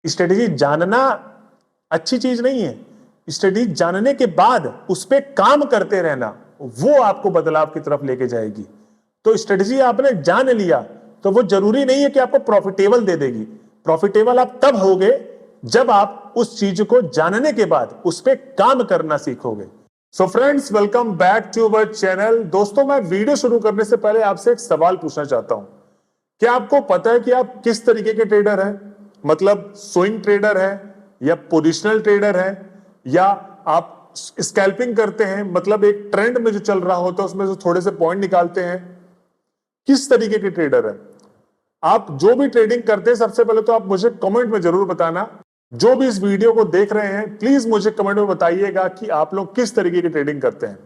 Strategy जानना अच्छी चीज नहीं है, स्ट्रेटेजी जानने के बाद उस पर काम करते रहना वो आपको बदलाव की तरफ लेके जाएगी। तो स्ट्रेटेजी आपने जान लिया तो वो जरूरी नहीं है कि आपको प्रॉफिटेबल दे देगी। प्रॉफिटेबल आप तब होगे जब आप उस चीज को जानने के बाद उस पर काम करना सीखोगे। So friends, welcome back to our channel. दोस्तों, मैं वीडियो शुरू करने से पहले आपसे एक सवाल पूछना चाहता हूं। क्या आपको पता है कि आप किस तरीके के ट्रेडर हैं? मतलब स्विंग ट्रेडर है या पोजिशनल ट्रेडर है या आप स्कैल्पिंग करते हैं, मतलब एक ट्रेंड में जो चल रहा होता है उसमें से थोड़े से पॉइंट निकालते हैं? किस तरीके के ट्रेडर है आप? जो भी ट्रेडिंग करते हैं सबसे पहले तो आप मुझे कमेंट में जरूर बताना। जो भी इस वीडियो को देख रहे हैं प्लीज मुझे कमेंट में बताइएगा कि आप लोग किस तरीके की ट्रेडिंग करते हैं।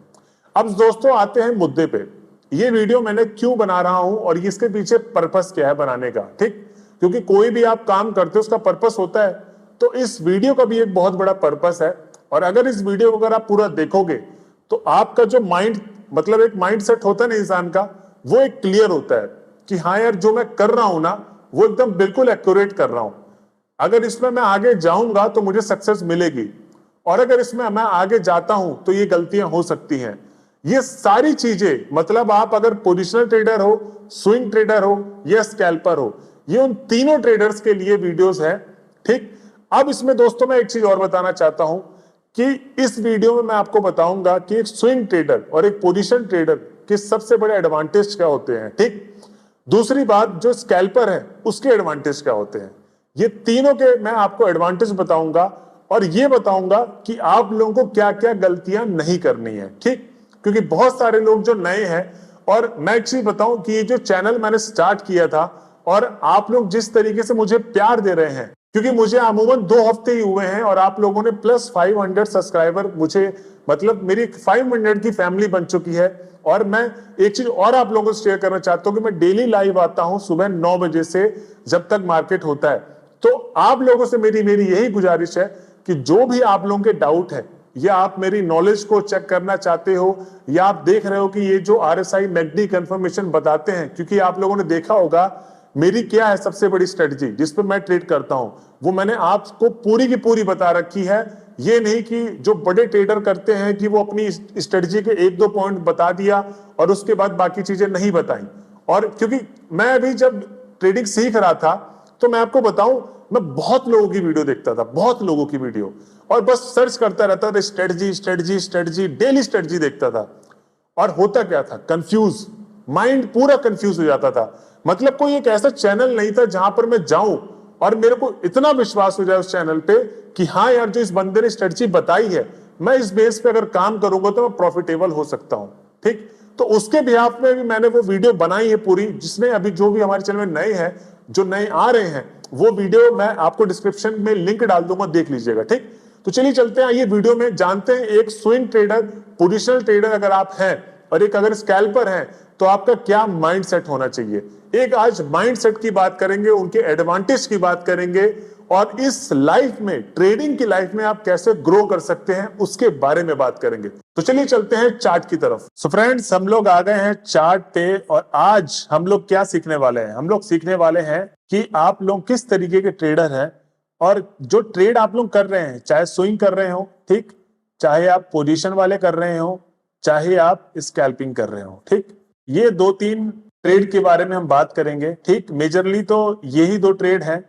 अब दोस्तों आते हैं मुद्दे पे। ये वीडियो मैंने क्यों बना रहा हूं और इसके पीछे पर्पस क्या है बनाने का, ठीक? क्योंकि कोई भी आप काम करते हो उसका पर्पस होता है, तो इस वीडियो का भी एक बहुत बड़ा पर्पस है। और अगर इस वीडियो को अगर आप पूरा देखोगे तो आपका जो माइंड, मतलब एक माइंड सेट होता है ना इंसान का, वो एक क्लियर होता है कि हाँ यार, जो मैं कर रहा हूं ना वो एकदम बिल्कुल एक्यूरेट कर रहा हूं। अगर इसमें मैं आगे जाऊंगा तो मुझे सक्सेस मिलेगी, और अगर इसमें मैं आगे जाता हूं तो ये गलतियां हो सकती हैं। ये सारी चीजें, मतलब आप अगर पोजिशनल ट्रेडर हो, स्विंग ट्रेडर हो या स्कैल्पर हो, ये उन तीनों ट्रेडर्स के लिए वीडियोस है, ठीक? अब इसमें दोस्तों मैं एक चीज और बताना चाहता हूं कि इस वीडियो में मैं आपको बताऊंगा कि एक स्विंग ट्रेडर और एक पोजिशन ट्रेडर के सबसे बड़े एडवांटेज क्या होते हैं, ठीक? दूसरी बात, जो स्कैल्पर है उसके एडवांटेज क्या होते हैं। ये तीनों के मैं आपको एडवांटेज बताऊंगा और ये बताऊंगा कि आप लोगों को क्या क्या गलतियां नहीं करनी है, ठीक? क्योंकि बहुत सारे लोग जो नए हैं, और मैं एक चीज बताऊं कि ये जो चैनल मैंने स्टार्ट किया था और आप लोग जिस तरीके से मुझे प्यार दे रहे हैं, क्योंकि मुझे अमूमन 2 हफ्ते ही हुए हैं और आप लोगों ने प्लस 500 सब्सक्राइबर, मुझे मतलब मेरी 500 की फैमिली बन चुकी है। और मैं एक चीज और आप लोगों को शेयर करना चाहता हूं कि मैं डेली लाइव आता हूं सुबह 9 बजे से जब तक मार्केट होता है। तो आप लोगों से मेरी यही गुजारिश है कि जो भी आप लोगों के डाउट है या आप मेरी नॉलेज को चेक करना चाहते हो या आप देख रहे हो कि ये जो RSI मैकडी कंफर्मेशन बताते हैं, क्योंकि आप लोगों ने देखा होगा मेरी क्या है सबसे बड़ी स्ट्रेटजी जिस पे मैं ट्रेड करता हूं, वो मैंने आपको पूरी की पूरी बता रखी है। ये नहीं कि जो बड़े ट्रेडर करते हैं कि वो अपनी स्ट्रेटजी के 1-2 पॉइंट बता दिया और उसके बाद बाकी चीजें नहीं बताई। और क्योंकि मैं अभी जब ट्रेडिंग सीख रहा था तो मैं आपको बताऊं, मैं बहुत लोगों की वीडियो देखता था, बहुत लोगों की वीडियो, और बस सर्च करता रहता था strategy strategy strategy, daily strategy देखता था। और होता क्या था, कंफ्यूज माइंड, पूरा कंफ्यूज हो जाता था। मतलब कोई एक ऐसा चैनल नहीं था जहां पर मैं जाऊं और मेरे को इतना विश्वास हो जाए उस चैनल पे कि हाँ यार, जो इस बंदे ने स्ट्रेटजी बताई है, मैं इस बेस पे अगर काम करूंगा तो मैं प्रॉफिटेबल हो सकता हूं, ठीक? तो उसके बिहाफ में भी मैंने वो वीडियो बनाई है पूरी, जिसने अभी जो भी हमारे चैनल में नए हैं, जो नए आ रहे हैं, वो वीडियो मैं आपको डिस्क्रिप्शन में लिंक डाल दूंगा, देख लीजिएगा, ठीक? तो चलिए चलते हैं ये वीडियो में, जानते हैं एक स्विंग ट्रेडर, पोजिशनल ट्रेडर अगर आप हैं और एक अगर स्कैल्पर हैं तो आपका क्या माइंड सेट होना चाहिए। एक आज माइंड सेट की बात करेंगे, उनके एडवांटेज की बात करेंगे, और इस लाइफ में, ट्रेडिंग की लाइफ में आप कैसे ग्रो कर सकते हैं उसके बारे में बात करेंगे। तो चलिए चलते हैं चार्ट की तरफ। सो फ्रेंड्स, हम लोग आ गए हैं चार्ट पे और आज हम लोग क्या सीखने वाले हैं? हम लोग सीखने वाले हैं कि आप लोग किस तरीके के ट्रेडर हैं और जो ट्रेड आप लोग कर रहे हैं, चाहे स्विंग कर रहे हो, ठीक, चाहे आप पोजीशन वाले कर रहे हो, चाहे आप स्कैल्पिंग कर रहे हो, ठीक, ये 2-3 ट्रेड के बारे में हम बात करेंगे, ठीक? मेजरली तो यही 2 ट्रेड हैं,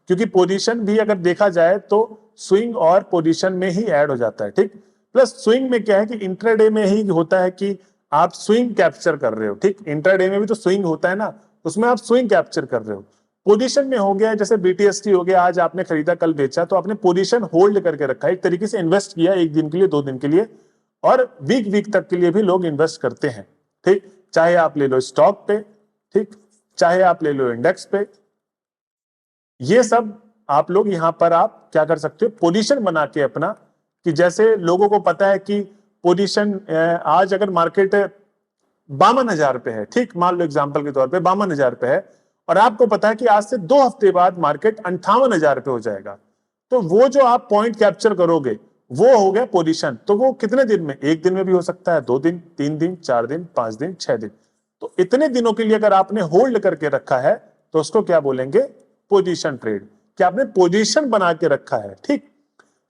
क्योंकि पोजीशन भी अगर देखा जाए तो स्विंग और पोजीशन में ही ऐड हो जाता है, ठीक? प्लस स्विंग में क्या है कि इंट्राडे में ही होता है कि आप स्विंग कैप्चर कर रहे हो, ठीक? इंट्राडे में भी तो स्विंग होता है ना, उसमें आप स्विंग कैप्चर कर रहे हो। पोजीशन में हो गया जैसे BTST हो गया, आज आपने खरीदा कल बेचा, तो आपने पोजीशन होल्ड करके रखा है, एक तरीके से इन्वेस्ट किया, 1 दिन के लिए, 2 दिन के लिए, और वीक तक के लिए भी लोग इन्वेस्ट करते हैं, ठीक? चाहे आप ले लो स्टॉक पे, ठीक, चाहे आप ले लो इंडेक्स पे, ये सब आप लोग यहां पर आप क्या कर सकते हो, पोजीशन बना के अपना, कि जैसे लोगों को पता है कि पोजीशन आज अगर मार्केट 52,000 पे है, ठीक, मान लो एग्जांपल के तौर पे 52,000 पे है, और आपको पता है कि आज से 2 हफ्ते बाद मार्केट 58,000 पे हो जाएगा, तो वो जो आप पॉइंट कैप्चर करोगे वो हो गया पोजीशन। तो वो कितने दिन में? 1 दिन में भी हो सकता है, 2 दिन, 3 दिन, 4 दिन, 5 दिन, 6 दिन। तो इतने दिनों के लिए अगर आपने होल्ड करके रखा है तो उसको क्या बोलेंगे? Position trade. कि आपने पोजीशन बना के रखा है, ठीक।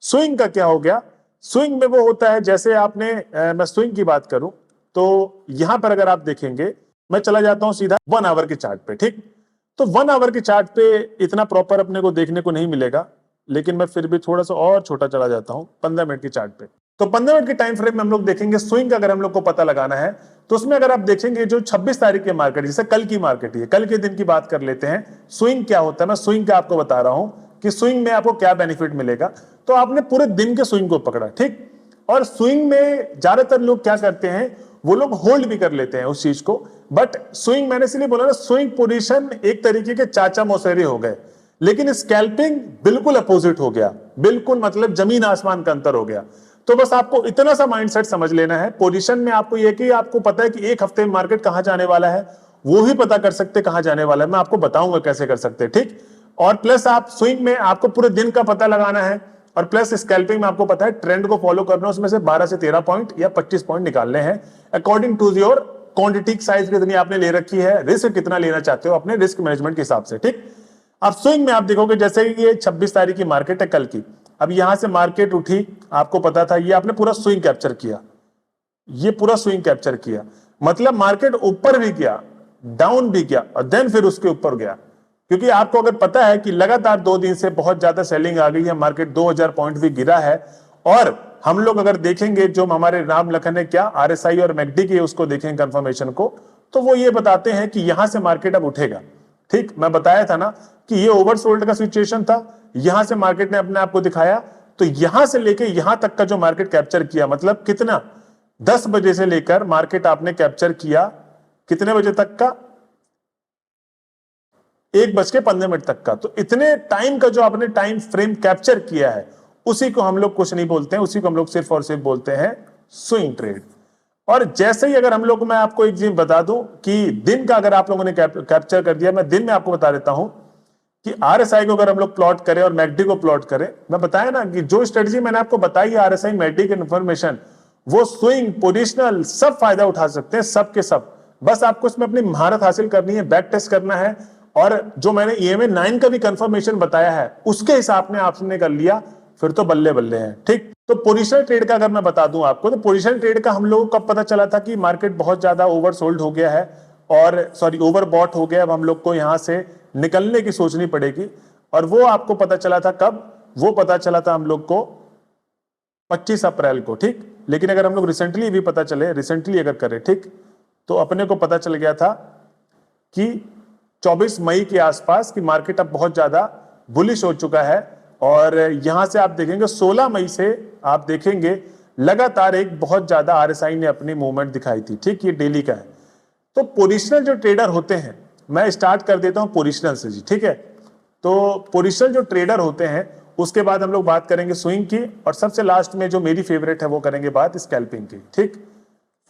स्विंग का क्या हो गया, स्विंग में वो होता है जैसे आपने मैं स्विंग की बात करूं तो यहां पर अगर आप देखेंगे, मैं चला जाता हूं सीधा 1 आवर के चार्ट पे, ठीक। तो 1 आवर के चार्ट पे इतना प्रॉपर अपने को देखने को नहीं मिलेगा, लेकिन मैं फिर भी थोड़ा सा और छोटा चला जाता हूं 15 मिनट के चार्ट पे। तो 15 मिनट के टाइम फ्रेम में हम लोग देखेंगे स्विंग अगर हम लोग को पता लगाना है तो उसमें अगर आप देखेंगे जो 26 तारीख के मार्केट, जैसे कल की मार्केट है, कल के दिन की बात कर लेते हैं, स्विंग क्या होता है, मैं स्विंग का आपको बता रहा हूं कि स्विंग में आपको क्या बेनिफिट मिलेगा। तो आपने पूरे दिन के स्विंग को पकड़ा, ठीक। और स्विंग में ज्यादातर लोग क्या करते हैं, वो लोग होल्ड भी कर लेते हैं उस चीज को, बट स्विंग मैंने इसलिए बोला ना, स्विंग पोजीशन एक तरीके के चाचा मौसेरे हो गए, लेकिन स्कैल्पिंग बिल्कुल अपोजिट हो गया, बिल्कुल मतलब जमीन आसमान का अंतर हो गया। तो बस आपको इतना सा माइंडसेट समझ लेना है। पोजीशन में आपको यह कि आपको पता है कि एक हफ्ते में मार्केट कहां जाने वाला है, वो ही पता कर सकते कहां जाने वाला है, मैं आपको बताऊंगा कैसे कर सकते हैं, ठीक। और प्लस आप स्विंग में आपको पूरे दिन का पता लगाना है, और प्लस स्कैल्पिंग में आपको पता है ट्रेंड को फॉलो करना, उसमें से 12 से 13 पॉइंट या 25 पॉइंट निकालने हैं according to your quantity size कितनी आपने ले रखी है, रिस्क कितना लेना चाहते हो अपने रिस्क मैनेजमेंट के हिसाब से, ठीक। अब स्विंग में आप देखोगे जैसे ये 26 तारीख की मार्केट है कल की, अब यहां से मार्केट उठी, आपको पता था, ये आपने पूरा स्विंग कैप्चर किया, ये पूरा स्विंग कैप्चर किया, मतलब मार्केट ऊपर भी गया, डाउन भी गया, और देन फिर उसके ऊपर गया, क्योंकि आपको अगर पता है कि लगातार 2 दिन से बहुत ज्यादा सेलिंग आ गई है, मार्केट 2000 पॉइंट भी गिरा है। और हम लोग अगर देखेंगे जो हमारे राम लखन है क्या आरएसआई और मैकडी की उसको देखें कंफर्मेशन को, तो वो ये बताते हैं कि यहां से मार्केट अब उठेगा, ठीक। मैं बताया था ना कि ये ओवरसोल्ड का सिचुएशन था, यहां से मार्केट ने अपने आप को दिखाया, तो यहां से लेके यहां तक का जो मार्केट कैप्चर किया, मतलब कितना, 10 बजे से लेकर मार्केट आपने कैप्चर किया कितने बजे तक का, 1:15 तक का। तो इतने टाइम का जो आपने टाइम फ्रेम कैप्चर किया है, उसी को हम लोग कुछ नहीं बोलते हैं, उसी को हम लोग सिर्फ और सिर्फ बोलते हैं स्विंग ट्रेड। और जैसे ही अगर हम लोग, मैं आपको एक चीज बता दूं कि दिन का अगर आप लोगों ने कैप्चर कर दिया, मैं दिन में आपको बता देता हूं कि आरएसआई को अगर हम लोग प्लॉट करें और मैकडी को प्लॉट करें, मैं बताया ना कि जो स्ट्रेटजी मैंने आपको बताई आरएसआई मैकडी की इन्फॉर्मेशन, वो स्विंग पोजिशनल सब फायदा उठा सकते हैं, सब के सब। बस आपको इसमें अपनी महारत हासिल करनी है, बैक टेस्ट करना है, और जो मैंने ईएमए 9 का भी कंफर्मेशन बताया है उसके हिसाब में आपने कर लिया, फिर तो बल्ले बल्ले हैं, ठीक। तो पोजिशनल ट्रेड का अगर मैं बता दूं आपको, तो पोजिशनल ट्रेड का हम लोगों को कब पता चला था कि मार्केट बहुत ज्यादा ओवरसोल्ड हो गया है, और सॉरी ओवरबॉट हो गया, अब हम लोग को यहां से निकलने की सोचनी पड़ेगी। और वो आपको पता चला था कब, वो पता चला था हम लोग को 25 अप्रैल को, ठीक। लेकिन अगर हम लोग रिसेंटली भी पता चले, रिसेंटली अगर करें, ठीक, तो अपने को पता चल गया था कि 24 मई के आसपास कि मार्केट अब बहुत ज्यादा बुलिश हो चुका है। और यहां से आप देखेंगे 16 मई से आप देखेंगे लगातार एक बहुत ज्यादा आरएसआई ने अपनी मूवमेंट दिखाई थी, ठीक। ये डेली का है। तो पोजिशनल जो ट्रेडर होते हैं, मैं स्टार्ट कर देता हूं पोजिशनल से जी, ठीक है। तो पोजिशनल जो ट्रेडर होते हैं, उसके बाद हम लोग बात करेंगे स्विंग की, और सबसे लास्ट में जो मेरी फेवरेट है वो करेंगे बात स्कैल्पिंग की, ठीक।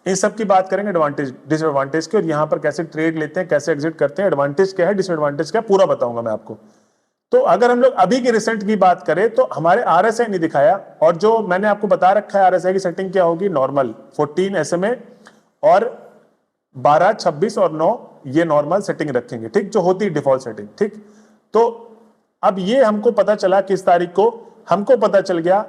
इन सब की बात करेंगे, एडवांटेज डिसएडवांटेज की, और यहां पर कैसे ट्रेड लेते हैं, कैसे एग्जिट करते हैं, एडवांटेज क्या है, डिसएडवांटेज क्या, पूरा बताऊंगा मैं आपको। तो अगर हम लोग अभी की रिसेंट की बात करें तो हमारे आरएसआई नहीं दिखाया, और जो मैंने आपको बता रखा है आरएसआई की सेटिंग क्या होगी, नॉर्मल 14 एसएमए और 12, 26 और 9 ये नॉर्मल सेटिंग रखेंगे, ठीक, जो होती है डिफॉल्ट सेटिंग, ठीक। तो अब ये हमको पता चला किस तारीख को, हमको पता चल गया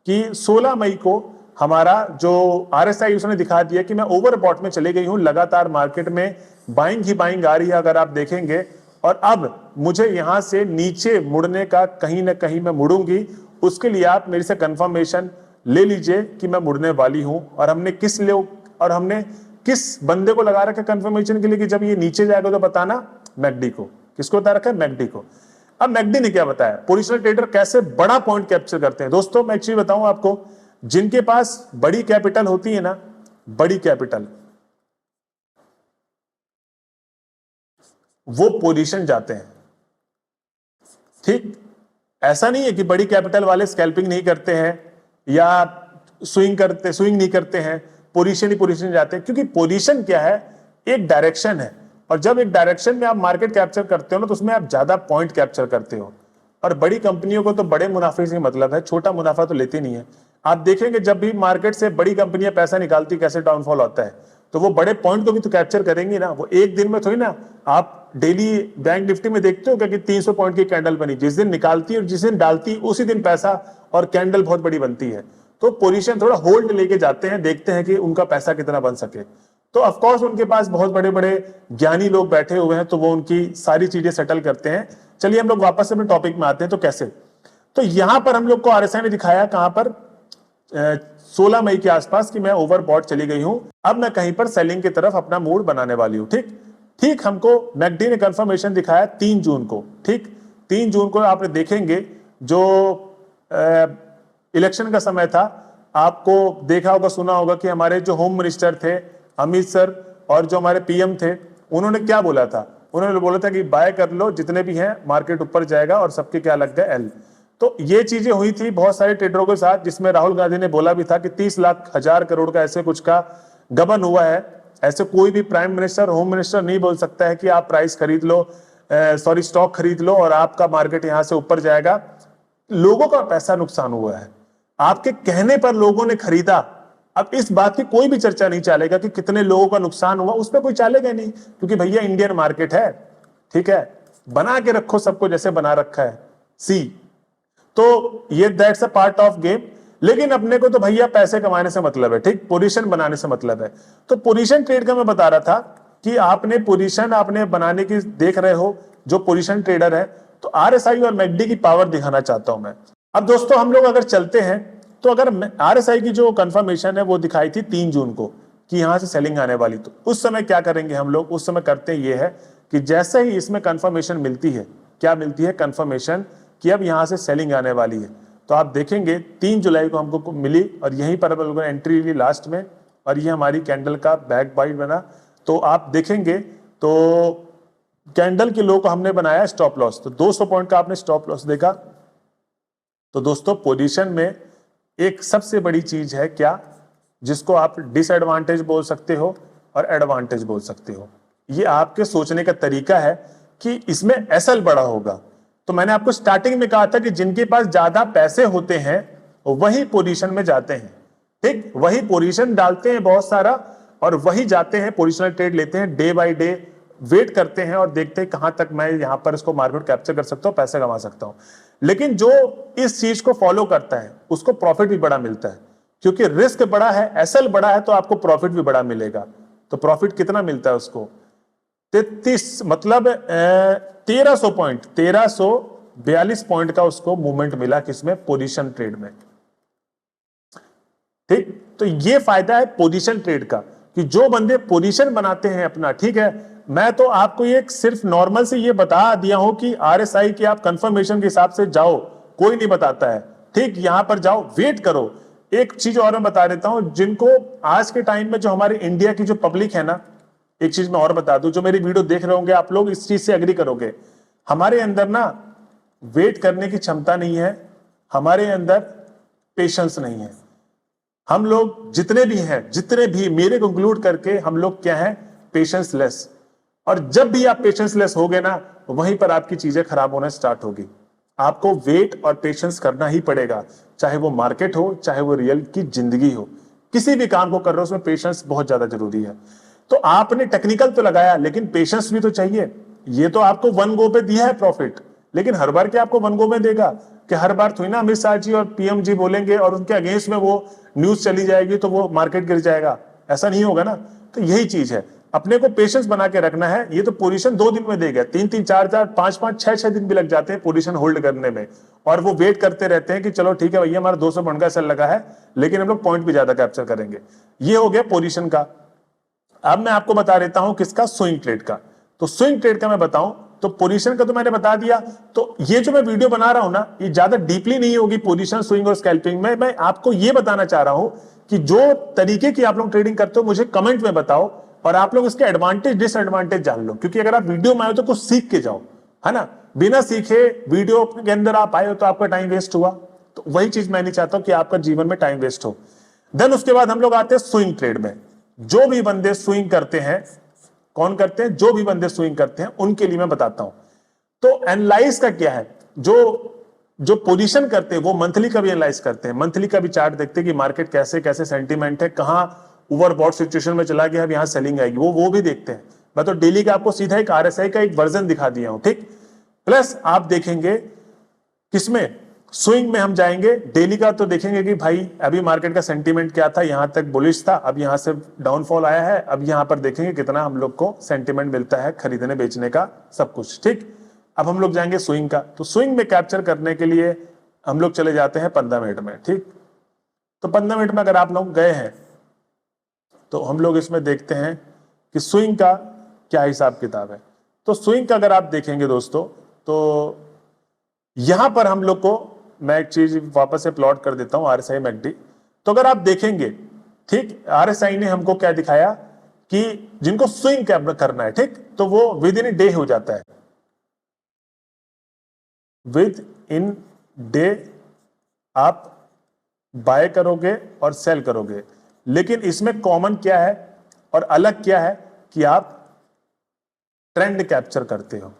कि 16 मई को हमारा जो आरएसआई उसने दिखा दिया कि मैं ओवरबॉट में चले गई हूं, लगातार मार्केट में बाइंग ही बाइंग आ रही है अगर आप देखेंगे, और अब मुझे यहां से नीचे मुड़ने का कहीं ना कहीं मैं मुड़ूंगी, उसके लिए आप मेरे से कंफर्मेशन ले लीजिए कि मैं मुड़ने वाली हूं। और हमने किस बंदे को लगा रखा कंफर्मेशन के लिए कि जब ये नीचे जाएगा तो बताना, मैकडी को। किसको बता रखा है, मैकडी को। अब मैकडी ने क्या बताया, पोजिशनल ट्रेडर कैसे बड़ा पॉइंट कैप्चर करते हैं। दोस्तों मैं एक चीज बताऊं आपको, जिनके पास बड़ी कैपिटल होती है ना, बड़ी कैपिटल, वो पोजीशन जाते हैं, ठीक। ऐसा नहीं है कि बड़ी कैपिटल वाले स्कैल्पिंग नहीं करते हैं या स्विंग नहीं करते हैं, पोजीशन जाते हैं, क्योंकि पोजीशन क्या है, एक डायरेक्शन है, और जब एक डायरेक्शन में आप मार्केट कैप्चर करते हो ना, तो उसमें आप ज्यादा पॉइंट कैप्चर करते हो। और बड़ी कंपनियों को तो बड़े मुनाफे से मतलब है, छोटा मुनाफा तो लेती नहीं है। आप देखेंगे जब भी मार्केट से बड़ी कंपनियां पैसा निकालती, कैसे डाउनफॉल होता है, तो वो बड़े पॉइंट को भी तो कैप्चर करेंगी ना, वो एक दिन में थोड़ी ना आप डेली बैंक निफ्टी में देखते हो क्या कि 300 पॉइंट की कैंडल बनी, जिस दिन निकालती है और जिस दिन डालती है उसी दिन पैसा और कैंडल बहुत बड़ी बनती है। तो पोजीशन थोड़ा होल्ड लेके जाते हैं, देखते हैं कि उनका पैसा कितना बन सके। तो ऑफ कोर्स उनके पास बहुत बड़े बड़े ज्ञानी लोग बैठे हुए हैं, तो वो उनकी सारी चीजें सेटल करते हैं। चलिए हम लोग वापस अपने टॉपिक में आते हैं। तो कैसे, तो यहां पर हम लोग को आरएसआई ने दिखाया कहां पर 16 मई के आसपास कि मैं ओवरबॉट चली गई हूं, अब मैं कहीं पर सेलिंग की तरफ अपना मूड बनाने वाली हूं। ठीक हमको मैकडी ने कंफर्मेशन दिखाया 3 जून को। ठीक 3 जून को आप देखेंगे जो इलेक्शन का समय था, आपको देखा होगा सुना होगा कि हमारे जो होम मिनिस्टर थे अमित सर और जो हमारे पीएम थे, उन्होंने क्या बोला था, उन्होंने बोला था कि बाय कर लो जितने भी हैं, मार्केट ऊपर जाएगा और सबके क्या लग गया एल। तो ये चीजें हुई थी बहुत सारे ट्रेडरों के साथ, जिसमें राहुल गांधी ने बोला भी था कि 30 लाख 1000 करोड़ का ऐसे कुछ का गबन हुआ है। ऐसे कोई भी प्राइम मिनिस्टर होम मिनिस्टर नहीं बोल सकता है कि आप प्राइस खरीद लो, सॉरी स्टॉक खरीद लो और आपका मार्केट यहां से ऊपर जाएगा। लोगों का पैसा नुकसान हुआ है, आपके कहने पर लोगों ने खरीदा। अब इस बात की कोई भी चर्चा नहीं चलेगा कि कितने लोगों का नुकसान हुआ, उस पर कोई चलेगा नहीं, क्योंकि भैया इंडियन मार्केट है। ठीक है, बना के रखो सबको जैसे बना रखा है सी। तो ये that's a part of game. लेकिन अपने को तो भैया पैसे कमाने से मतलब है, ठीक, पोजीशन बनाने से मतलब है। तो पोजीशन ट्रेड का मैं बता रहा था कि आपने पोजीशन आपने बनाने की देख रहे हो जो पोजीशन ट्रेडर है, तो आरएसआई और मैकडी की पावर दिखाना चाहता हूं मैं। अब दोस्तों हम लोग अगर चलते हैं तो अगर आरएसआई की जो कंफर्मेशन है वो दिखाई थी 3 जून को कि यहां से सेलिंग आने वाली, तो उस समय क्या करेंगे हम लोग, उस समय करते ये है कि जैसे ही इसमें कंफर्मेशन मिलती है, क्या मिलती है कंफर्मेशन कि अब यहां से सेलिंग आने वाली है, तो आप देखेंगे 3 जुलाई को हमको मिली और यहीं पर हम लोगों ने एंट्री ली लास्ट में, और ये हमारी कैंडल का बैक बाइट बना। तो आप देखेंगे तो कैंडल के लो को हमने बनाया स्टॉप लॉस, तो 200 पॉइंट का आपने स्टॉप लॉस देखा। तो दोस्तों पोजीशन में एक सबसे बड़ी चीज है क्या, जिसको आप डिसएडवांटेज बोल सकते हो और एडवांटेज बोल सकते हो। ये आपके सोचने का तरीका है कि इसमें एसएल बड़ा होगा। तो मैंने आपको स्टार्टिंग में कहा था कि जिनके पास ज्यादा पैसे होते हैं वही पोजीशन में जाते हैं, ठीक, वही पोजीशन डालते हैं बहुत सारा और वही जाते हैं पोजिशनल ट्रेड लेते हैं, डे बाय डे वेट करते हैं और देखते हैं कहां तक मैं यहां पर इसको मार्केट कैप्चर कर सकता हूं, पैसे कमा सकता हूं। लेकिन जो इस चीज को फॉलो करता है उसको प्रॉफिट भी बड़ा मिलता है, क्योंकि रिस्क बड़ा है, एसएल बड़ा है, तो आपको प्रॉफिट भी बड़ा मिलेगा। तो प्रॉफिट कितना मिलता है उसको, 33 मतलब 1300 पॉइंट, 1342 पॉइंट का उसको मूवमेंट मिला, किसमें, पोजीशन ट्रेड में। ठीक, तो ये फायदा है पोजीशन ट्रेड का कि जो बंदे पोजीशन बनाते हैं अपना, ठीक है। मैं तो आपको ये सिर्फ नॉर्मल से ये बता दिया हूं कि आरएसआई की आप कंफर्मेशन के हिसाब से जाओ, कोई नहीं बताता है, ठीक, यहां पर जाओ वेट करो। एक चीज और मैं बता देता हूं, जिनको आज के टाइम में जो हमारे इंडिया की जो पब्लिक है ना, एक चीज मैं और बता दूं, जो मेरी वीडियो देख रहे होंगे आप लोग इस चीज से एग्री करोगे, हमारे अंदर ना वेट करने की क्षमता नहीं है, हमारे अंदर पेशेंस नहीं है। हम लोग जितने भी मेरे को इंक्लूड करके हम लोग क्या है, पेशेंस लेस। और जब भी आप पेशेंस लेस होगे ना, वहीं पर आपकी चीजें खराब होना स्टार्ट होगी। आपको वेट और पेशेंस करना ही पड़ेगा, चाहे वो मार्केट हो, चाहे वो रियल की जिंदगी हो, किसी भी काम को कर रहे हो उसमें पेशेंस बहुत ज्यादा जरूरी है। तो आपने टेक्निकल तो लगाया, लेकिन पेशेंस भी तो चाहिए। ये तो आपको वन गो पे दिया है प्रॉफिट, लेकिन हर बार क्या आपको वन गो में देगा, कि हर बार थोड़ी ना अमित शाह जी और पीएम जी बोलेंगे और उनके अगेंस्ट में वो न्यूज चली जाएगी तो वो मार्केट गिर जाएगा, ऐसा नहीं होगा ना। तो यही चीज है, अपने को पेशेंस बना के रखना है। ये तो पोजीशन 2 दिन में देगा, 3-3, 4-4, 5-5, 6-6 दिन भी लग जाते हैं पोजीशन होल्ड करने में, और वो वेट करते रहते हैं कि चलो ठीक है भैया हमारा 200 पॉइंट का सेल लगा है, लेकिन हम लोग पॉइंट भी ज्यादा कैप्चर करेंगे। ये हो गया पोजीशन का। अब मैं आपको बता देता हूं किसका, स्विंग ट्रेड का। तो स्विंग ट्रेड का मैं बताऊं तो पोजीशन का तो मैंने बता दिया। तो ये जो मैं वीडियो बना रहा हूं ना, ये ज्यादा डीपली नहीं होगी पोजीशन, स्विंग और स्कैल्पिंग में। मैं आपको ये बताना चाह रहा हूं कि जो तरीके की आप लोग ट्रेडिंग करते हो मुझे कमेंट में बताओ, और आप लोग इसके एडवांटेज डिसएडवांटेज जान लो, क्योंकि अगर आप वीडियो में आए तो कुछ सीख के जाओ, है ना। बिना सीखे वीडियो के अंदर आप आए हो तो आपका टाइम वेस्ट हुआ। तो वही चीज मैं नहीं चाहता कि आपका जीवन में टाइम वेस्ट हो। देन उसके बाद हम लोग आते हैं स्विंग ट्रेड में। जो भी बंदे स्विंग करते हैं, कौन करते हैं, जो भी बंदे स्विंग करते हैं उनके लिए मैं बताता हूं। तो एनालाइज का क्या है, जो पोजीशन करते हैं वो मंथली का भी एनालाइज करते हैं, मंथली का भी चार्ट देखते हैं कि मार्केट कैसे कैसे सेंटीमेंट है, कहां ओवरबॉट सिचुएशन में चला गया, अब यहां सेलिंग आएगी, वो भी देखते हैं। मैं तो डेली का आपको सीधा एक आरएसआई का एक वर्जन दिखा दिया हूं, ठीक। प्लस आप देखेंगे किसमें, स्विंग में हम जाएंगे, डेली का तो देखेंगे कि भाई अभी मार्केट का सेंटीमेंट क्या था, यहां तक बुलिश था, अब यहां से डाउनफॉल आया है, अब यहां पर देखेंगे कितना हम लोग को सेंटीमेंट मिलता है खरीदने बेचने का, सब कुछ, ठीक। अब हम लोग जाएंगे स्विंग का, तो स्विंग में कैप्चर करने के लिए हम लोग चले जाते हैं 15 मिनट में, ठीक। तो 15 मिनट में अगर आप लोग गए हैं तो हम लोग इसमें देखते हैं कि स्विंग का क्या हिसाब किताब है। तो स्विंग का अगर आप देखेंगे दोस्तों, तो यहां पर हम लोग को, मैं एक चीज वापस से प्लॉट कर देता हूं, आरएसआई मैकडी। तो अगर आप देखेंगे, ठीक, आरएसआई ने हमको क्या दिखाया कि जिनको स्विंग करना है, ठीक, तो वो विद इन डे हो जाता है, विद इन डे आप बाय करोगे और सेल करोगे। लेकिन इसमें कॉमन क्या है और अलग क्या है कि आप ट्रेंड कैप्चर करते हो।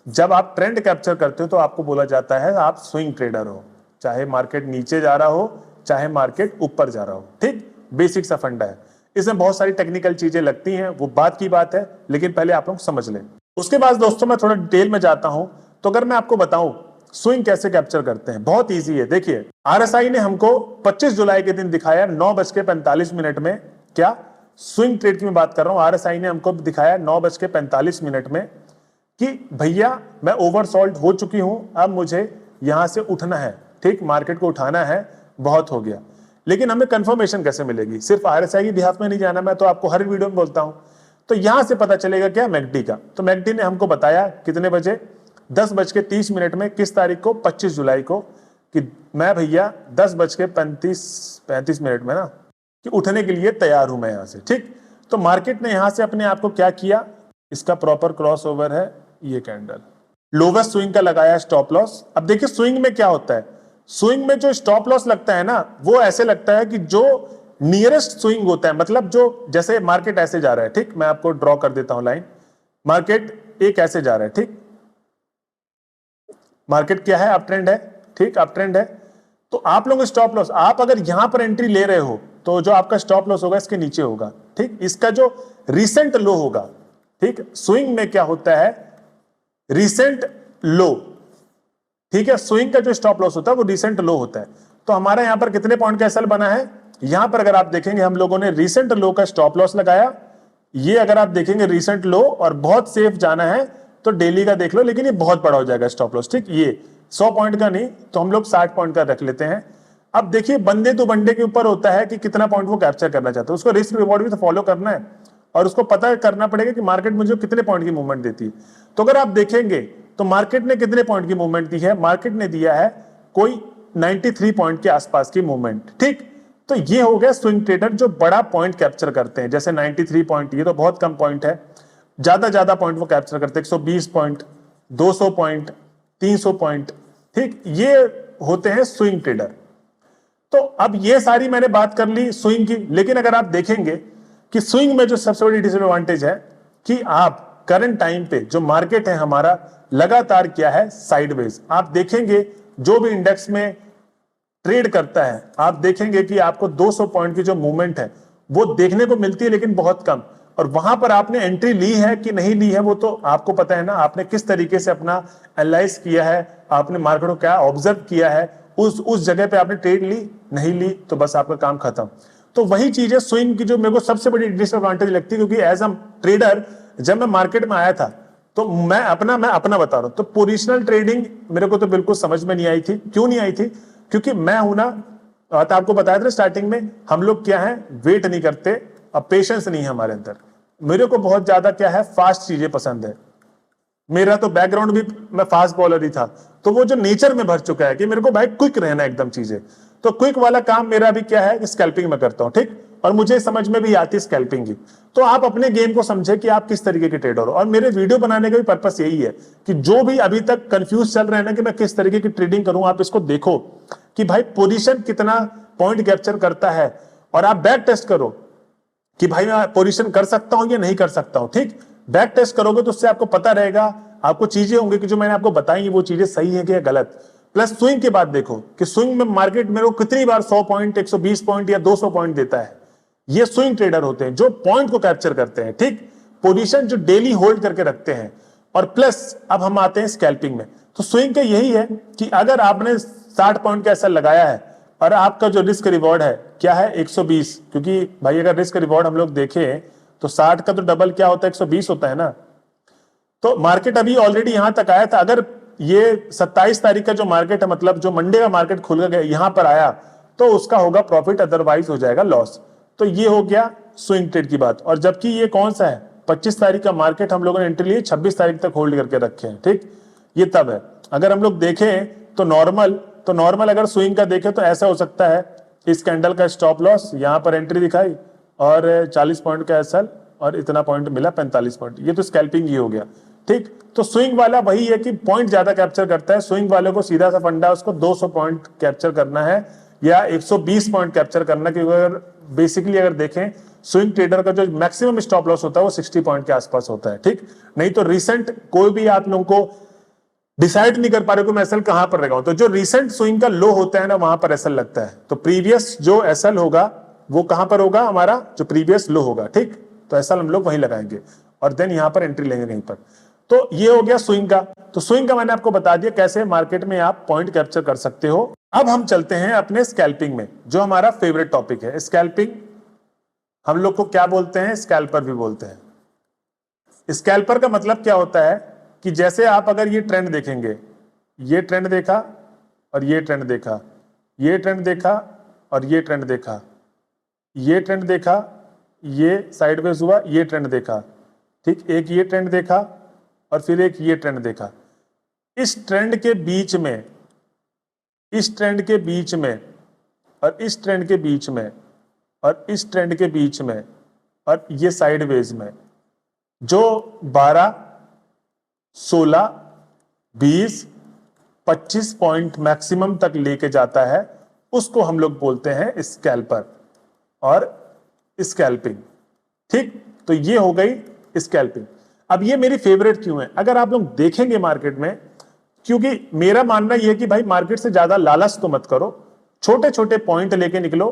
जब आप ट्रेंड कैप्चर करते हो तो आपको बोला जाता है आप स्विंग ट्रेडर हो, चाहे मार्केट नीचे जा रहा हो चाहे मार्केट ऊपर जा रहा हो, ठीक। बेसिक सा फंडा है, इसमें बहुत सारी टेक्निकल चीजें लगती हैं, वो बात की बात है, लेकिन पहले आप लोग समझ लें। उसके बाद दोस्तों मैं थोड़ा डिटेल में जाता हूं। तो अगर मैं आपको बताऊं स्विंग कैसे कैप्चर करते हैं, बहुत इजी है। देखिए, आरएसआई ने हमको 25 जुलाई के दिन दिखाया 9:45 में, क्या स्विंग ट्रेड की मैं बात कर रहा हूं, आरएसआई ने हमको दिखाया 9:45 में कि भैया मैं ओवरसोल्ड हो चुकी हूं, अब मुझे यहां से उठना है, ठीक, मार्केट को उठाना है, बहुत हो गया। लेकिन हमें कंफर्मेशन कैसे मिलेगी, सिर्फ आरएसआई की बिहाफ में नहीं जाना, मैं तो आपको हर वीडियो में बोलता हूं। तो यहां से पता चलेगा क्या, मैकडी का। तो मैकडी ने हमको बताया कितने बजे, 10:30 में, किस तारीख को, 25 जुलाई को, कि मैं भैया 10:35 में ना कि उठने के लिए तैयार हूं मैं यहां से, ठीक। तो मार्केट ने यहां से अपने आप को क्या किया, इसका प्रॉपर क्रॉस ओवर है ये कैंडल, लोवेस्ट स्विंग का लगाया स्टॉप लॉस। अब देखिए स्विंग में क्या होता है, स्विंग में जो स्टॉप लॉस लगता है ना, वो ऐसे लगता है कि जो नियरेस्ट स्विंग होता है, मतलब जो, जैसे मार्केट ऐसे जा रहा है, ठीक, मैं आपको ड्रॉ कर देता हूं लाइन, मार्केट एक ऐसे जा रहा है, ठीक, मार्केट क्या है, अप ट्रेंड है, ठीक, अप ट्रेंड है। तो आप लोग स्टॉप लॉस, आप अगर यहां पर एंट्री ले रहे हो तो जो आपका स्टॉप लॉस होगा इसके नीचे होगा, ठीक, इसका जो रिसेंट लो होगा, ठीक। स्विंग में क्या होता है, रिसेंट लो, ठीक है, स्विंग का जो स्टॉप लॉस होता है वो रिसेंट लो होता है। तो हमारा यहां पर कितने पॉइंट का एसएल बना है, यहां पर अगर आप देखेंगे हम लोगों ने रिसेंट लो का स्टॉप लॉस लगाया, ये अगर आप देखेंगे रिसेंट लो, और बहुत सेफ जाना है तो डेली का देख लो, लेकिन ये बहुत बड़ा हो जाएगा स्टॉप लॉस, ठीक। ये 100 पॉइंट का नहीं, तो हम लोग 60 पॉइंट का रख लेते हैं। अब देखिए बंदे तो बंदे के ऊपर होता है कि कितना पॉइंट वो कैप्चर करना चाहता है, उसको रिस्क रिवॉर्ड भी तो फॉलो करना है, और उसको पता करना पड़ेगा कि मार्केट मुझे कितने पॉइंट की मूवमेंट देती है। तो अगर आप देखेंगे तो मार्केट ने कितने पॉइंट की मूवमेंट दी है, मार्केट ने दिया है कोई 93 पॉइंट के आसपास की मूवमेंट, ठीक। तो ये हो गया स्विंग ट्रेडर जो बड़ा पॉइंट कैप्चर करते हैं, जैसे 93 पॉइंट, ये तो बहुत कम पॉइंट है, ज्यादा पॉइंट वो कैप्चर करते हैं, 120 पॉइंट, 200 पॉइंट, 300 पॉइंट, ठीक, ये होते हैं स्विंग ट्रेडर। तो अब ये सारी मैंने बात कर ली स्विंग की, लेकिन अगर आप देखेंगे कि स्विंग में जो सबसे बड़ी डिसएडवांटेज है कि आप करंट टाइम पे जो मार्केट है हमारा लगातार क्या है, साइडवेज। आप देखेंगे जो भी इंडेक्स में ट्रेड करता है, आप देखेंगे कि आपको 200 पॉइंट की जो मूवमेंट है वो देखने को मिलती है, लेकिन बहुत कम। और वहां पर आपने एंट्री ली है कि नहीं ली है वो तो आपको पता है ना, आपने किस तरीके से अपना एनालाइज किया है, आपने मार्केट को क्या ऑब्जर्व किया है, उस जगह पे आपने ट्रेड ली, नहीं ली तो बस आपका काम खत्म। तो वही चीज है स्विंग की जो मेरे को सबसे बड़ी डिसएडवांटेज लगती है, क्योंकि एज अ ट्रेडर जब मैं मार्केट में आया था तो मैं अपना बता रहा हूं, तो पोजिशनल ट्रेडिंग मेरे को तो बिल्कुल समझ में नहीं आई थी। क्यों नहीं आई थी, क्योंकि मैं हूं ना, तो आपको बताया था स्टार्टिंग में, हम लोग क्या है, वेट नहीं करते, अब पेशेंस नहीं है हमारे अंदर। मेरे को बहुत ज्यादा क्या है, फास्ट चीजें पसंद है, मेरा तो बैकग्राउंड भी, मैं फास्ट बॉलर ही था, तो वो जो नेचर में भर चुका है कि मेरे को भाई क्विक रहना एकदम चीजें। तो क्विक वाला काम मेरा भी क्या है, स्कैल्पिंग में करता हूं, ठीक, और मुझे समझ में भी आती है स्कैल्पिंग की। तो आप अपने गेम को समझे कि आप किस तरीके के ट्रेडर हो, और मेरे वीडियो बनाने का भी पर्पस यही है कि जो भी अभी तक कंफ्यूज चल रहे हैं ना कि मैं किस तरीके की ट्रेडिंग करूं, आप इसको देखो कि भाई पोजीशन कितना पॉइंट कैप्चर करता है, और आप बैक टेस्ट करो कि भाई मैं पोजीशन कर सकता हूं या नहीं कर सकता हूं, ठीक। बैक टेस्ट करोगे तो उससे आपको पता रहेगा, आपको चीजें होंगी कि जो मैंने आपको बताई वो चीजें सही है कि गलत। प्लस स्विंग के बाद देखो कि स्विंग में मार्केट मेरे को कितनी बार 100 पॉइंट, 120 पॉइंट या 200 पॉइंट देता है, ये स्विंग ट्रेडर होते हैं जो पॉइंट को कैप्चर करते हैं, ठीक, पोजीशन जो डेली होल्ड करके रखते हैं। और प्लस अब हम आते हैं स्कैल्पिंग में। तो स्विंग का यही है कि अगर आपने 60 पॉइंट का एसएल लगाया है और आपका जो रिस्क रिवॉर्ड है क्या है 120, क्योंकि भाई अगर रिस्क रिवॉर्ड हम लोग देखें तो 60 का तो डबल क्या होता है 120 होता है ना। तो मार्केट अभी ऑलरेडी यहां तक आया था। अगर ये 27 तारीख का जो मार्केट है, मतलब जो मंडे का मार्केट खुल गया यहां पर आया, तो उसका होगा प्रॉफिट, अदरवाइज हो जाएगा लॉस। तो ये हो गया स्विंग ट्रेड की बात। और जबकि ये कौन सा है 25 तारीख का मार्केट हम लोगों ने एंट्री लिए, 26 तारीख तक होल्ड करके रखे हैं, ठीक, ये तब है। अगर हम लोग देखें तो नॉर्मल अगर स्विंग का देखें तो ऐसा हो सकता है, इस कैंडल का स्टॉप लॉस, यहां पर एंट्री दिखाई और 40 पॉइंट का एसएल और इतना पॉइंट मिला 45 पॉइंट, ये तो स्कैल्पिंग ही हो गया, ठीक। तो स्विंग वाला वही है कि पॉइंट ज्यादा कैप्चर करता है। स्विंग वाले को सीधा सा फंडा उसको 200 पॉइंट कैप्चर करना है या 120 पॉइंट कैप्चर करना, क्योंकि अगर बेसिकली अगर देखें स्विंग ट्रेडर का जो मैक्सिमम स्टॉप लॉस होता है वो 60 पॉइंट के आसपास होता है, ठीक। नहीं तो रिसेंट कोई भी आप लोगों को डिसाइड नहीं कर पा रहे कि मैं एसएल कहां पर लगाऊं, तो जो रिसेंट स्विंग का लो होता है ना वहां पर एसएल लगता है। तो प्रीवियस जो एसएल होगा वो कहां पर होगा, हमारा जो प्रीवियस लो होगा, ठीक। तो एसएल हम लोग वहीं लगाएंगे और देन यहां पर एंट्री लेंगे कहीं पर। तो ये हो गया स्विंग का। तो स्विंग का मैंने आपको बता दिया कैसे मार्केट में आप पॉइंट कैप्चर कर सकते हो। अब हम चलते हैं अपने स्कैल्पिंग में, जो हमारा फेवरेट टॉपिक है। स्कैल्पिंग हम लोग को क्या बोलते हैं, स्कैल्पर भी बोलते हैं। स्कैल्पर का मतलब क्या होता है कि जैसे आप अगर ये ट्रेंड देखेंगे, ये ट्रेंड देखा और ये ट्रेंड देखा, ये ट्रेंड देखा और ये ट्रेंड देखा, ये ट्रेंड देखा, ये साइडवेज हुआ, ये ट्रेंड देखा, ठीक, एक ये ट्रेंड देखा और फिर एक ये ट्रेंड देखा। इस ट्रेंड के बीच में, इस ट्रेंड के बीच में और इस ट्रेंड के बीच में और इस ट्रेंड के बीच में और ये साइडवेज में जो 12, 16, 20, 25 पॉइंट मैक्सिमम तक लेके जाता है, उसको हम लोग बोलते हैं स्कैल्पर और स्कैल्पिंग, ठीक। तो ये हो गई स्कैल्पिंग। अब ये मेरी फेवरेट क्यों है, अगर आप लोग देखेंगे मार्केट में, क्योंकि मेरा मानना यह है कि भाई मार्केट से ज्यादा लालच तो मत करो, छोटे छोटे पॉइंट लेके निकलो,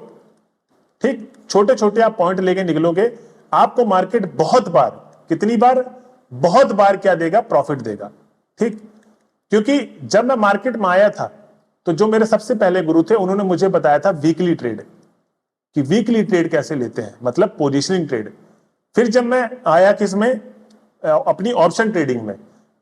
ठीक। छोटे छोटे आप पॉइंट लेके निकलोगे, आपको मार्केट बहुत बार, कितनी बार, बहुत बार क्या देगा, प्रॉफिट देगा, ठीक। क्योंकि जब मैं मार्केट में आया था तो जो मेरे सबसे पहले गुरु थे उन्होंने मुझे बताया था वीकली ट्रेड, कि वीकली ट्रेड कैसे लेते हैं, मतलब पोजीशनिंग ट्रेड। फिर जब मैं आया किसमें, अपनी ऑप्शन ट्रेडिंग में,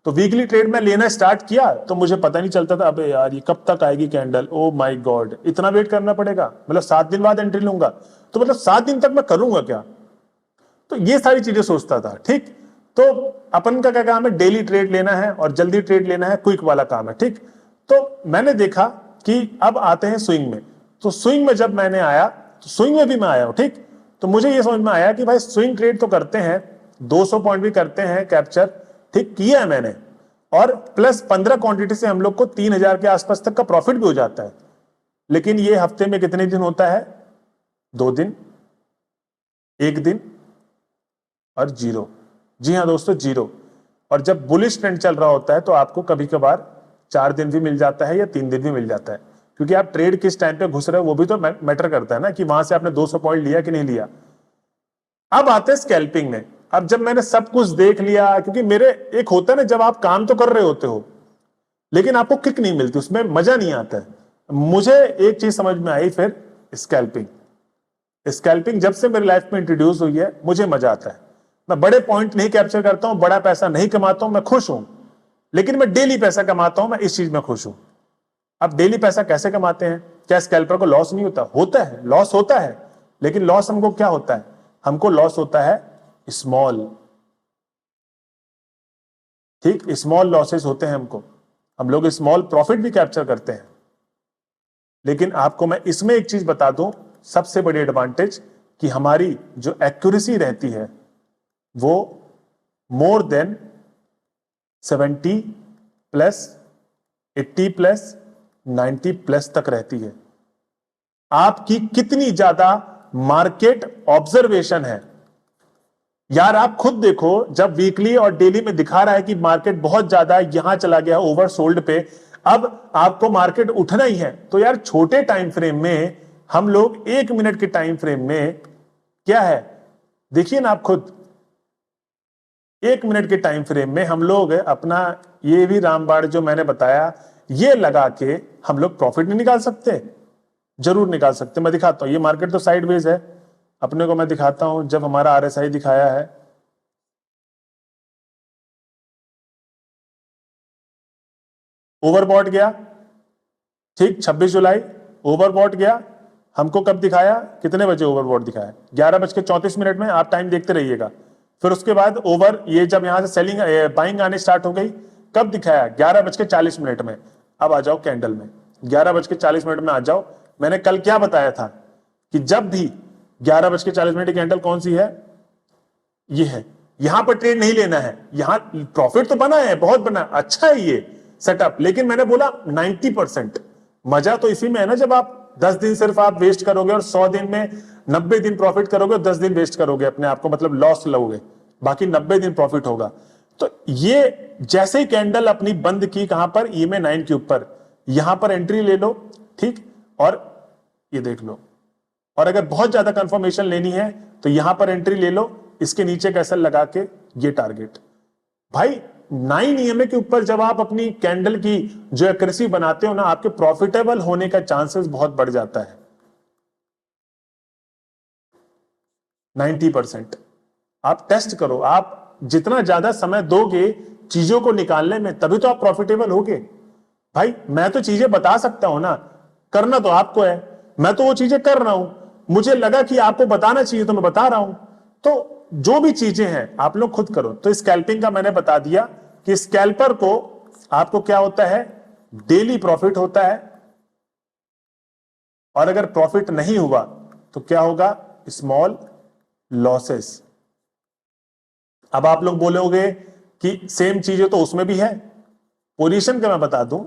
तो वीकली ट्रेड में लेना स्टार्ट किया तो मुझे पता नहीं चलता था, अबे यार ये कब तक आएगी कैंडल, ओ माय गॉड इतना वेट करना पड़ेगा, मतलब 7 दिन बाद एंट्री लूंगा, तो मतलब 7 दिन तक मैं करूंगा क्या। तो ये सारी चीजें सोचता था, ठीक। तो अपन का क्या काम है, डेली ट्रेड लेना है और जल्दी ट्रेड लेना है, क्विक वाला काम है, ठीक। तो मैंने देखा कि अब आते हैं स्विंग में। तो स्विंग में जब मैंने आया तो स्विंग में भी मैं आया हूं, ठीक। तो मुझे ये समझ में आया कि भाई स्विंग ट्रेड तो करते हैं, 200 पॉइंट भी करते हैं कैप्चर, ठीक किया है मैंने, और प्लस 15 क्वांटिटी से हम लोग को 3000 के आसपास तक का प्रॉफिट भी हो जाता है। लेकिन ये हफ्ते में कितने दिन होता है, 2 दिन, 1 दिन और 0। जी हाँ दोस्तों, 0। और जब बुलिश ट्रेंड चल रहा होता है तो आपको कभी कभार 4 दिन भी मिल जाता है या 3 दिन भी मिल जाता है, क्योंकि आप ट्रेड किस टाइम पे घुस रहे हो वो भी तो मैटर करता है ना, कि वहां से आपने 200 पॉइंट लिया कि नहीं लिया। अब आते हैं स्कैल्पिंग में। अब जब मैंने सब कुछ देख लिया, क्योंकि मेरे एक होता है ना, जब आप काम तो कर रहे होते हो लेकिन आपको किक नहीं मिलती, उसमें मजा नहीं आता है। मुझे एक चीज समझ में आई फिर, स्कैल्पिंग। स्कैल्पिंग जब से मेरी लाइफ में इंट्रोड्यूस हुई है मुझे मजा आता है। मैं बड़े पॉइंट नहीं कैप्चर करता हूं, बड़ा पैसा नहीं कमाता हूं, मैं खुश हूं, लेकिन मैं डेली पैसा कमाता हूं, मैं इस चीज में खुश हूं। अब डेली पैसा कैसे कमाते हैं, क्या स्कैल्पर को लॉस नहीं होता, होता है, लॉस होता है, लेकिन लॉस हमको क्या होता है, हमको लॉस होता है स्मॉल, ठीक, स्मॉल लॉसेस होते हैं हमको, हम लोग स्मॉल प्रॉफिट भी कैप्चर करते हैं। लेकिन आपको मैं इसमें एक चीज बता दूं, सबसे बड़ी एडवांटेज, कि हमारी जो एक्यूरेसी रहती है वो more than 70 plus, 80 plus, 90 plus तक रहती है। आपकी कितनी ज्यादा मार्केट ऑब्जर्वेशन है यार, आप खुद देखो, जब वीकली और डेली में दिखा रहा है कि मार्केट बहुत ज्यादा यहां चला गया ओवरसोल्ड पे, अब आपको मार्केट उठना ही है, तो यार छोटे टाइम फ्रेम में हम लोग 1 मिनट के टाइम फ्रेम में क्या है, देखिए ना आप खुद, 1 मिनट के टाइम फ्रेम में हम लोग अपना ये भी रामबाण जो मैंने बताया ये लगा के हम लोग प्रॉफिट नहीं निकाल सकते? जरूर निकाल सकते। मैं दिखाता हूं, ये मार्केट तो साइडवेज है, अपने को मैं दिखाता हूं। जब हमारा आरएसआई दिखाया है, ओवरबॉट गया, ठीक 26 जुलाई ओवरबॉट गया। हमको कब दिखाया, कितने बजे ओवरबॉट दिखाया? 11:34 में। आप टाइम देखते रहिएगा। फिर उसके बाद ओवर, ये जब यहां से सेलिंग बाइंग आने स्टार्ट हो गई, कब दिखाया? 11:40 में। अब आ जाओ कैंडल में, 11:40 में आ जाओ। मैंने कल क्या बताया था कि जब भी 11:40 की कैंडल कौन सी है, ये है, यहां पर ट्रेड नहीं लेना है। यहां प्रॉफिट तो बना है, बहुत बना, अच्छा है ये सेटअप, लेकिन मैंने बोला 90%। मजा तो इसी में है ना, जब आप 10 दिन सिर्फ आप वेस्ट करोगे और 100 दिन में 90 दिन प्रॉफिट करोगे और 10 दिन वेस्ट करोगे अपने आप को, मतलब लॉस लोगे, बाकी 90 दिन प्रॉफिट होगा। तो ये जैसे ही कैंडल अपनी बंद की कहां पर, EMA 9 के ऊपर, यहां पर एंट्री ले लो, ठीक, और ये देख लो। और अगर बहुत ज्यादा कंफर्मेशन लेनी है तो यहां पर एंट्री ले लो, इसके नीचे कैसल लगा के ये टारगेट। भाई 9 EMA के ऊपर जब आप अपनी कैंडल की जो एक्यूरेसी बनाते हो ना, आपके प्रॉफिटेबल होने का चांसेस बहुत बढ़ जाता है, 90%। आप टेस्ट करो, आप जितना ज्यादा समय दोगे चीजों को निकालने में, तभी तो आप प्रॉफिटेबल होगे। भाई मैं तो चीजें बता सकता हूं ना, करना तो आपको है, मैं तो वो चीजें कर रहा हूं, मुझे लगा कि आपको बताना चाहिए तो मैं बता रहा हूं। तो जो भी चीजें हैं आप लोग खुद करो। तो स्कैल्पिंग का मैंने बता दिया कि स्कैल्पर को आपको क्या होता है, डेली प्रॉफिट होता है, और अगर प्रॉफिट नहीं हुआ तो क्या होगा, स्मॉल लॉसेस। अब आप लोग बोलोगे कि सेम चीजें तो उसमें भी है, पोजीशन का मैं बता दूं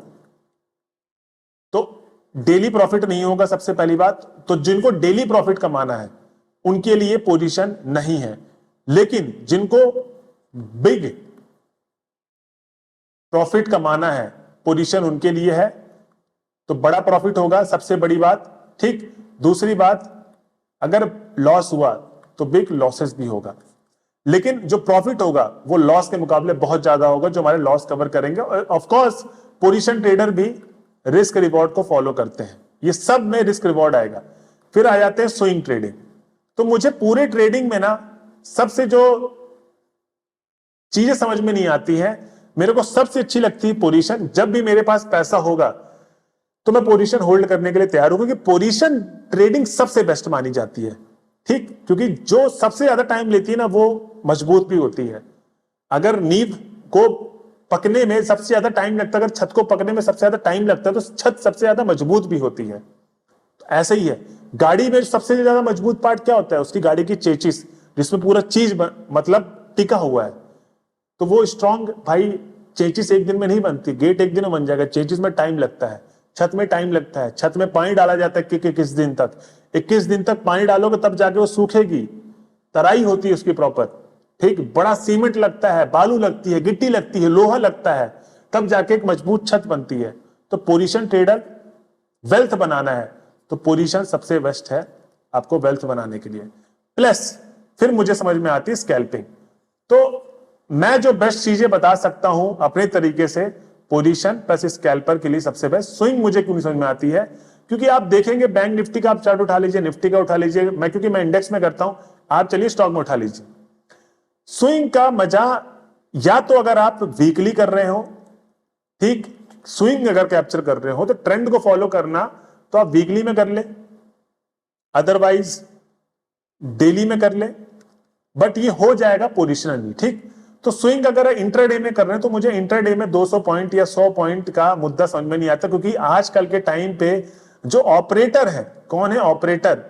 तो डेली प्रॉफिट नहीं होगा सबसे पहली बात। तो जिनको डेली प्रॉफिट कमाना है उनके लिए पोजीशन नहीं है, लेकिन जिनको बिग प्रॉफिट कमाना है पोजीशन उनके लिए है। तो बड़ा प्रॉफिट होगा सबसे बड़ी बात, ठीक। दूसरी बात, अगर लॉस हुआ तो बिग लॉसेस भी होगा, लेकिन जो प्रॉफिट होगा वो लॉस के मुकाबले बहुत ज्यादा होगा, जो हमारे लॉस कवर करेंगे। और ऑफ कोर्स पोजीशन ट्रेडर भी रिस्क रिवॉर्ड को फॉलो करते हैं, ये सब में रिस्क रिवॉर्ड आएगा। फिर आ जाते हैं स्विंग ट्रेडिंग। तो मुझे पूरे ट्रेडिंग में ना सबसे जो चीजें समझ में नहीं आती है, मेरे को सबसे अच्छी लगती है पोजीशन। जब भी मेरे पास पैसा होगा तो मैं पोजीशन होल्ड करने के लिए तैयार हूं, क्योंकि पोजीशन ट्रेडिंग सबसे बेस्ट मानी जाती है, ठीक। क्योंकि जो सबसे ज्यादा टाइम लेती है ना वो मजबूत भी होती है। अगर नींव को पकने में सबसे ज्यादा टाइम लगता है, अगर छत को पकने में सबसे ज्यादा टाइम लगता है, तो छत सबसे ज्यादा मजबूत भी होती है। तो ऐसा ही है गाड़ी में, सबसे ज्यादा मजबूत पार्ट क्या होता है, उसकी गाड़ी की चेचिस, जिसमें पूरा चीज मतलब टिका हुआ है। तो वो स्ट्रांग, भाई चेचिस एक दिन में नहीं बनती, गेट एक दिन में बन जाएगा, चेचिस में टाइम लगता है, छत में टाइम लगता है। छत में पानी डाला जाता है कि 21 दिन तक, 21 दिन तक पानी डालोगे तब जाके वो सूखेगी, तराई होती है उसकी प्रॉपर, ठीक। बड़ा सीमेंट लगता है, बालू लगती है, गिट्टी लगती है, लोहा लगता है, तब जाके एक मजबूत छत बनती है। तो पोजीशन ट्रेडर वेल्थ बनाना है तो पोजीशन सबसे बेस्ट है आपको वेल्थ बनाने के लिए। प्लस फिर मुझे समझ में आती है स्कैल्पिंग। तो मैं जो बेस्ट चीजें बता सकता हूं अपने तरीके से, पोजीशन प्लस स्कैल्पर के लिए सबसे बेस्ट। स्विंग मुझे क्यों नहीं समझ में आती है, क्योंकि आप देखेंगे बैंक निफ्टी का आप चार्ट उठा लीजिए, निफ्टी का उठा लीजिए, मैं क्योंकि मैं इंडेक्स में करता हूं, आप चलिए स्टॉक में उठा लीजिए। स्विंग का मजा, या तो अगर आप वीकली कर रहे हो, ठीक, स्विंग अगर कैप्चर कर रहे हो तो ट्रेंड को फॉलो करना तो आप वीकली में कर ले, अदरवाइज डेली में कर ले, बट ये हो जाएगा पोजिशनली, ठीक। तो स्विंग अगर इंट्राडे में कर रहे हैं तो मुझे इंट्राडे में 200 पॉइंट या 100 पॉइंट का मुद्दा समझ में नहीं आता, क्योंकि आजकल के टाइम पे जो ऑपरेटर है, कौन है ऑपरेटर,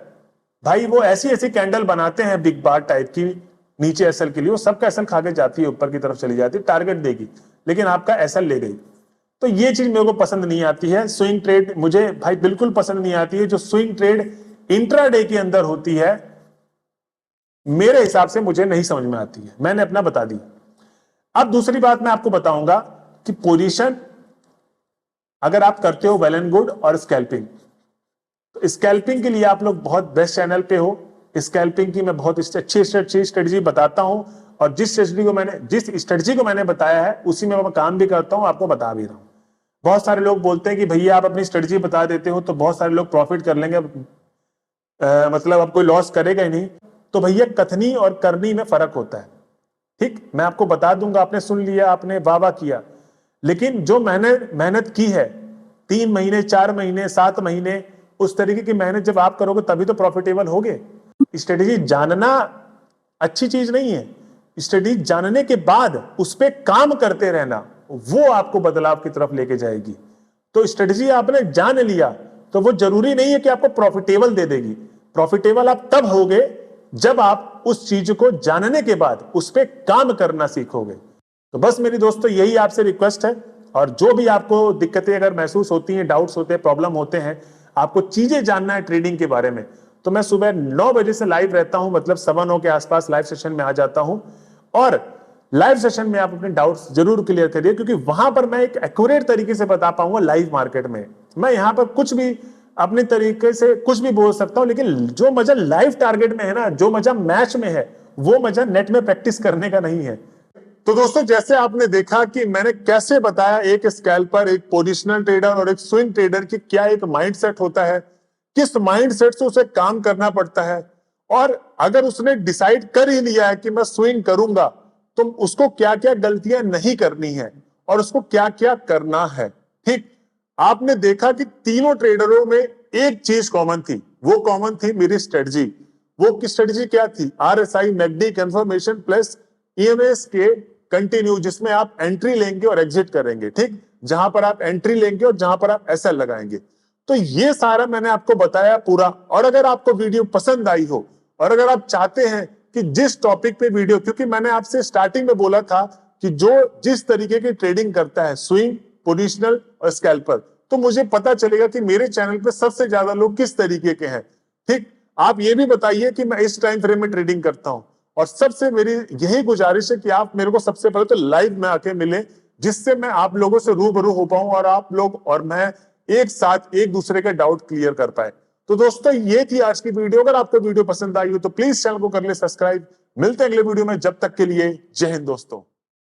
भाई वो ऐसी ऐसी कैंडल बनाते हैं बिग बार टाइप की नीचे एसएल के लिए, वो सबका एसएल खा के जाती है, ऊपर की तरफ चली जाती है, टारगेट देगी, लेकिन आपका एसएल ले गई। तो ये चीज मेरे को पसंद नहीं आती है। स्विंग ट्रेड मुझे भाई बिल्कुल पसंद नहीं आती है। जो स्विंग ट्रेड इंट्राडे के अंदर होती है, मेरे हिसाब से मुझे नहीं समझ में आती है, मैंने अपना बता दी। अब दूसरी बात मैं आपको बताऊंगा कि पोजीशन अगर आप करते हो वेल एंड गुड, और स्कैल्पिंग, तो स्कैल्पिंग के लिए आप लोग बहुत बेस्ट चैनल पे हो, स्कैल्पिंग की मैं बहुत अच्छी स्ट्रेटजी बताता हूं, और जिस स्ट्रेटजी को मैंने बताया है उसी में मैं काम भी करता हूं, आपको बता भी रहा हूं। बहुत सारे लोग बोलते हैं कि भैया आप अपनी स्ट्रेटजी बता देते हो तो बहुत सारे लोग प्रॉफिट कर लेंगे, मतलब अब कोई लॉस करेगा ही नहीं। तो भैया कथनी और करनी में फर्क होता है। ठीक, मैं आपको बता दूंगा, आपने सुन लिया, आपने वाह वाह किया, लेकिन जो मैंने मेहनत की है 3 महीने 4 महीने 7 महीने, उस तरीके की मेहनत जब आप करोगे तभी तो प्रॉफिटेबल होगे। स्ट्रेटेजी जानना अच्छी चीज नहीं है, स्ट्रेटेजी जानने के बाद उस पर काम करते रहना वो आपको बदलाव की तरफ लेके जाएगी। तो स्ट्रेटेजी आपने जान लिया तो वो जरूरी नहीं है कि आपको प्रॉफिटेबल दे देगी। प्रॉफिटेबल आप तब होगे जब आप उस चीज को जानने के बाद उस पर काम करना सीखोगे। तो बस मेरी दोस्तों यही आपसे रिक्वेस्ट है, और जो भी आपको दिक्कतें अगर महसूस होती हैं, डाउट्स होते हैं, प्रॉब्लम होते हैं, आपको चीजें जानना है ट्रेडिंग के बारे में, तो मैं सुबह 9 बजे से लाइव रहता हूं, मतलब 9 के आसपास लाइव सेशन में आ जाता हूं। और लाइव सेशन में आप अपने डाउट्स जरूर क्लियर करिए, क्योंकि वहां पर मैं एक एक्यूरेट तरीके से बता पाऊंगा लाइव मार्केट में। मैं यहां पर कुछ भी अपने तरीके से कुछ भी बोल सकता हूं, लेकिन जो मजा लाइव टारगेट में है ना, जो मजा मैच में है, वो मजा नेट में प्रैक्टिस करने का नहीं है। तो दोस्तों जैसे आपने देखा कि मैंने कैसे बताया एक स्कैल्पर, एक पोजिशनल ट्रेडर और एक स्विंग ट्रेडर की क्या एक माइंडसेट होता है, किस माइंडसेट से उसे काम करना पड़ता है, और अगर उसने डिसाइड कर ही लिया है कि मैं स्विंग करूंगा तो उसको क्या क्या गलतियां नहीं करनी है और उसको क्या क्या करना है। ठीक, आपने देखा कि तीनों ट्रेडरों में एक चीज कॉमन थी, वो कॉमन थी मेरी स्ट्रेटजी। वो स्ट्रेटजी क्या थी? RSI McD confirmation plus EMS के कंटिन्यू, जिसमें आप एंट्री लेंगे और एग्जिट करेंगे। ठीक, जहां पर आप एंट्री लेंगे और जहां पर आप SL लगाएंगे। तो ये सारा मैंने आपको बताया पूरा। और अगर आपको वीडियो पसंद आई हो और अगर आप चाहते हैं कि जिस टॉपिक पे वीडियो, क्योंकि मैंने आपसे स्टार्टिंग में बोला था कि जो जिस तरीके की ट्रेडिंग करता है, स्विंग, पोजिशनल और स्कैल्पर, तो मुझे पता चलेगा कि मेरे चैनल पे सबसे ज्यादा लोग किस तरीके के हैं। ठीक, आप ये भी बताइए कि मैं इस टाइम फ्रेम में ट्रेडिंग करता हूं, और सबसे मेरी यही गुजारिश है कि आप मेरे को सबसे पहले तो लाइव में आके मिले, जिससे मैं आप लोगों से रूबरू हो पाऊं और आप लोग और मैं एक साथ एक दूसरे के डाउट क्लियर कर पाए। तो दोस्तों ये थी आज की वीडियो। अगर आपको वीडियो पसंद आई हो तो प्लीज चैनल को कर ले सब्सक्राइब। मिलते हैं अगले वीडियो में, जब तक के लिए जय हिंद दोस्तों।